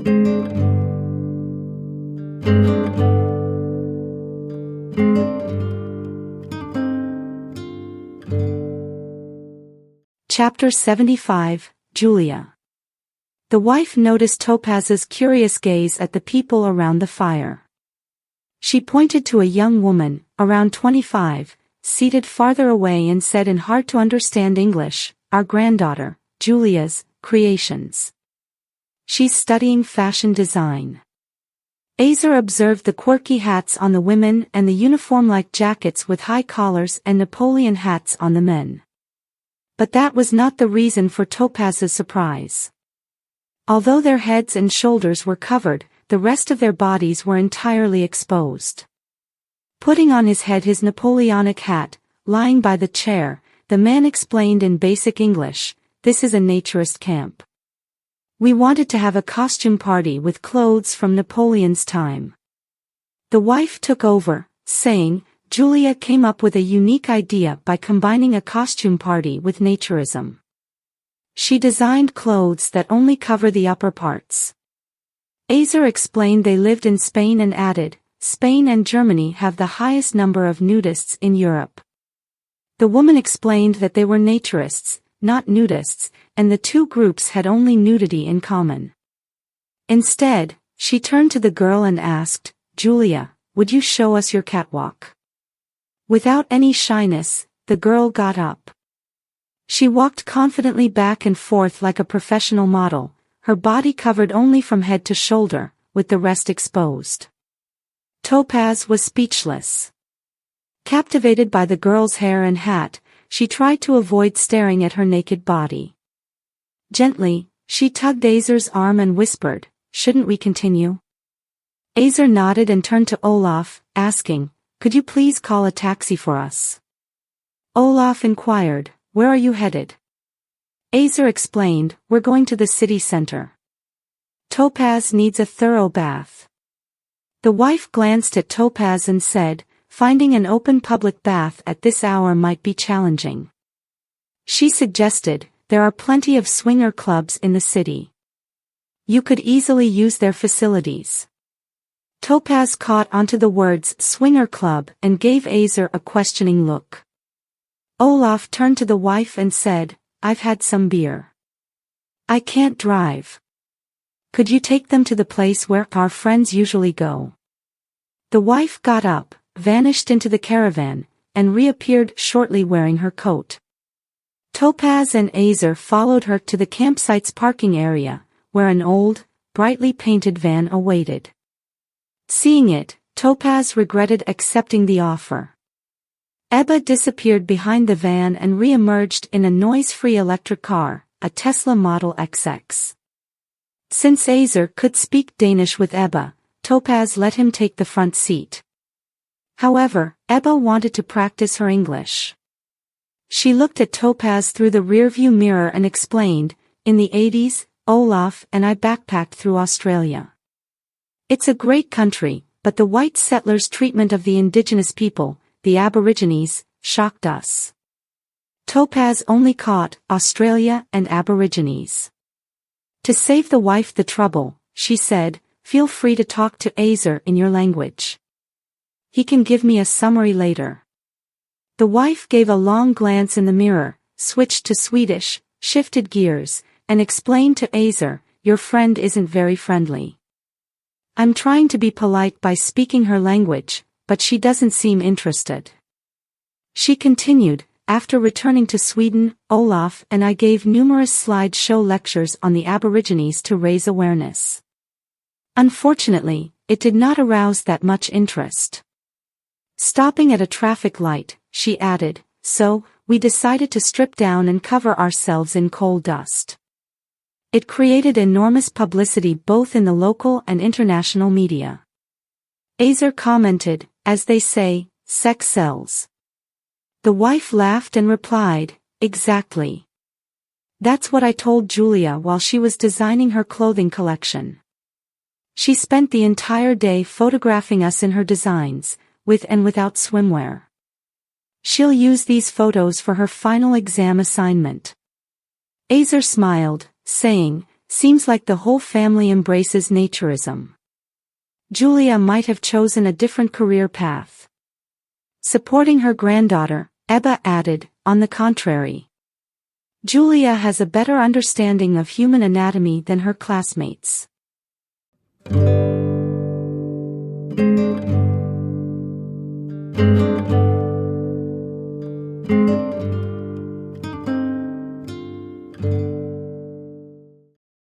Chapter 75, Julia. The wife noticed Topaz's curious gaze at the people around the fire. She pointed to a young woman, around 25, seated farther away and said in hard-to-understand English, "Our granddaughter, Julia's creations. She's studying fashion design." Azer observed the quirky hats on the women and the uniform-like jackets with high collars and Napoleon hats on the men. But that was not the reason for Topaz's surprise. Although their heads and shoulders were covered, the rest of their bodies were entirely exposed. Putting on his head his Napoleonic hat, lying by the chair, the man explained in basic English, "This is a naturist camp. We wanted to have a costume party with clothes from Napoleon's time." The wife took over, saying, "Julia came up with a unique idea by combining a costume party with naturism. She designed clothes that only cover the upper parts." Azer explained they lived in Spain and added, "Spain and Germany have the highest number of nudists in Europe." The woman explained that they were naturists, not nudists, and the two groups had only nudity in common. Instead, she turned to the girl and asked, "Julia, would you show us your catwalk?" Without any shyness, the girl got up. She walked confidently back and forth like a professional model, her body covered only from head to shoulder, with the rest exposed. Topaz was speechless. Captivated by the girl's hair and hat, she tried to avoid staring at her naked body. Gently, she tugged Azer's arm and whispered, "Shouldn't we continue?" Azer nodded and turned to Olaf, asking, "Could you please call a taxi for us?" Olaf inquired, "Where are you headed?" Azer explained, "We're going to the city center. Topaz needs a thorough bath." The wife glanced at Topaz and said, "Finding an open public bath at this hour might be challenging." She suggested, "There are plenty of swinger clubs in the city. You could easily use their facilities." Topaz caught onto the words swinger club and gave Azer a questioning look. Olaf turned to the wife and said, "I've had some beer. I can't drive. Could you take them to the place where our friends usually go?" The wife got up, vanished into the caravan, and reappeared shortly wearing her coat. Topaz and Azer followed her to the campsite's parking area, where an old, brightly painted van awaited. Seeing it, Topaz regretted accepting the offer. Ebba disappeared behind the van and re-emerged in a noise-free electric car, a Tesla Model XX. Since Azer could speak Danish with Ebba, Topaz let him take the front seat. However, Ebba wanted to practice her English. She looked at Topaz through the rearview mirror and explained, "In the 80s, Olaf and I backpacked through Australia. It's a great country, but the white settlers' treatment of the indigenous people, the Aborigines, shocked us." Topaz only caught Australia and Aborigines. To save the wife the trouble, she said, "Feel free to talk to Azer in your language. He can give me a summary later." The wife gave a long glance in the mirror, switched to Swedish, shifted gears, and explained to Azer, "Your friend isn't very friendly. I'm trying to be polite by speaking her language, but she doesn't seem interested." She continued, "After returning to Sweden, Olaf and I gave numerous slideshow lectures on the Aborigines to raise awareness. Unfortunately, it did not arouse that much interest." Stopping at a traffic light, she added, "So, we decided to strip down and cover ourselves in coal dust." It created enormous publicity both in the local and international media. Azer commented, "As they say, sex sells." The wife laughed and replied, "Exactly. That's what I told Julia while she was designing her clothing collection. She spent the entire day photographing us in her designs, with and without swimwear. She'll use these photos for her final exam assignment." Azer smiled, saying, Seems like the whole family embraces naturism. Julia might have chosen a different career path. Supporting her granddaughter, Ebba added, on the contrary. Julia has a better understanding of human anatomy than her classmates.